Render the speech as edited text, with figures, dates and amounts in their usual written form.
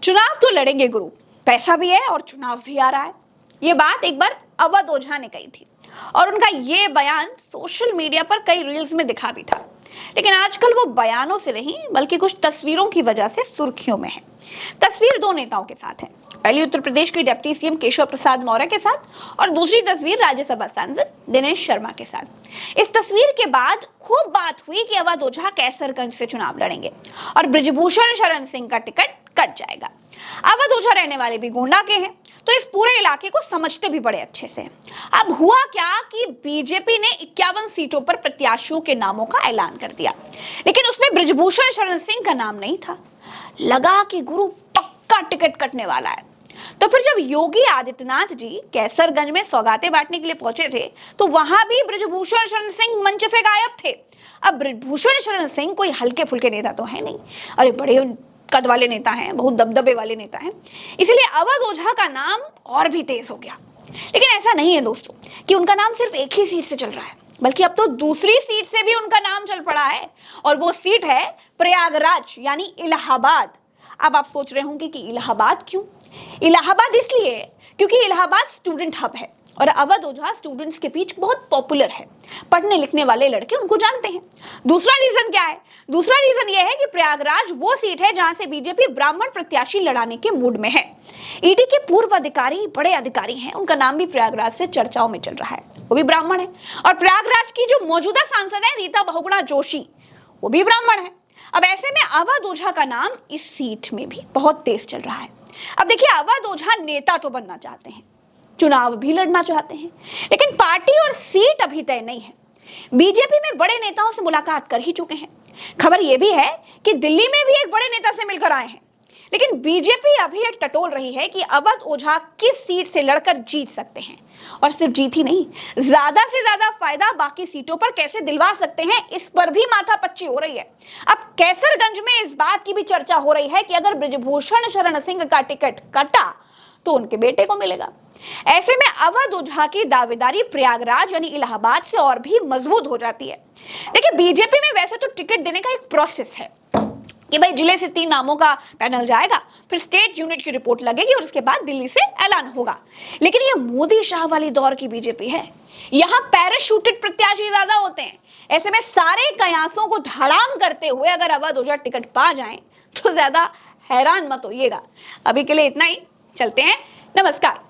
चुनाव तो लड़ेंगे गुरु, पैसा भी है और चुनाव भी आ रहा है। ये बात एक बार अवध ओझा ने कही थी और उनका ये बयान सोशल मीडिया पर कई रील्स में दिखा भी था। लेकिन आजकल वो बयानों से नहीं बल्कि कुछ तस्वीरों की वजह से सुर्खियों में है। तस्वीर दो नेताओं के साथ है। पहली उत्तर प्रदेश के डिप्टी सीएम केशव प्रसाद मौर्य के साथ और दूसरी तस्वीर राज्यसभा सांसद दिनेश शर्मा के साथ। इस तस्वीर के बाद खूब बात हुई कि अवध ओझा कैसरगंज से चुनाव लड़ेंगे और बृजभूषण शरण सिंह का टिकट कट जाएगा। अवध ओझा रहने वाले भी गोंडा के हैं तो इस पूरे इलाके को समझते भी बड़े अच्छे से। अब हुआ क्या कि बीजेपी ने 51 सीटों पर प्रत्याशियों के नामों का ऐलान कर दिया, लेकिन उसमें बृजभूषण शरण सिंह का नाम नहीं था। लगा कि गुरु पक्का टिकट कटने वाला है। तो फिर जब योगी आदित्यनाथ जी कैसरगंज में सौगातें बांटने के लिए पहुंचे थे तो वहां भी बृजभूषण शरण सिंह मंच से गायब थे। अब बृजभूषण शरण सिंह कोई हल्के फुल्के नेता तो है नहीं, अरे बड़े कद वाले नेता हैं, बहुत दबदबे वाले नेता हैं। इसीलिए अवध ओझा का नाम और भी तेज हो गया। लेकिन ऐसा नहीं है दोस्तों कि उनका नाम सिर्फ एक ही सीट से चल रहा है, बल्कि अब तो दूसरी सीट से भी उनका नाम चल पड़ा है और वो सीट है प्रयागराज यानी इलाहाबाद। अब आप सोच रहे होंगे कि इलाहाबाद क्यों? इलाहाबाद इसलिए क्योंकि इलाहाबाद स्टूडेंट हब है और अवध ओझा स्टूडेंट्स के बीच बहुत पॉपुलर है। पढ़ने लिखने वाले लड़के उनको जानते हैं। दूसरा रीजन क्या है? दूसरा रीजन यह है कि प्रयागराज वो सीट है जहां से बीजेपी ब्राह्मण प्रत्याशी लड़ाने के मूड में है। ईडी के पूर्व अधिकारी बड़े अधिकारी हैं, उनका नाम भी प्रयागराज से चर्चाओं में चल रहा है, वो भी ब्राह्मण है। और प्रयागराज की जो मौजूदा सांसद है रीता बहुगुणा जोशी, वो भी ब्राह्मण है। अब ऐसे में अवध ओझा का नाम इस सीट में भी बहुत तेज चल रहा है। अब देखिए, अवध ओझा नेता तो बनना चाहते हैं, चुनाव भी लड़ना चाहते हैं, लेकिन पार्टी और सीट अभी तय नहीं है। बीजेपी में बड़े नेताओं से मुलाकात कर ही चुके हैं। खबर यह भी है कि दिल्ली में भी एक बड़े नेता से मिलकर आए हैं। लेकिन बीजेपी अभी यह टटोल रही है कि अवध ओझा किस सीट से लड़कर जीत सकते हैं, और सिर्फ जीत ही नहीं, ज्यादा से ज्यादा फायदा बाकी सीटों पर कैसे दिलवा सकते हैं, इस पर भी माथापच्ची हो रही है। अब कैसरगंज में इस बात की भी चर्चा हो रही है कि अगर बृजभूषण शरण सिंह का टिकट कटा तो उनके बेटे को मिलेगा। ऐसे में अवध ओझा की दावेदारी प्रयागराज यानी इलाहाबाद से और भी मजबूत हो जाती है। देखिए, बीजेपी में वैसे तो टिकट देने का एक प्रोसेस है कि भाई जिले से 3 नामों का पैनल जाएगा, फिर स्टेट यूनिट की रिपोर्ट लगेगी और उसके बाद दिल्ली से ऐलान होगा। लेकिन ये मोदी शाह वाली दौर की बीजेपी है, यहाँ पैराशूटेड प्रत्याशी ज्यादा होते हैं। ऐसे में सारे कयासों को धड़ाम करते हुए अगर अवध ओझा टिकट पा जाएं तो ज्यादा हैरान मत होइएगा। अभी के लिए इतना ही, चलते हैं, नमस्कार।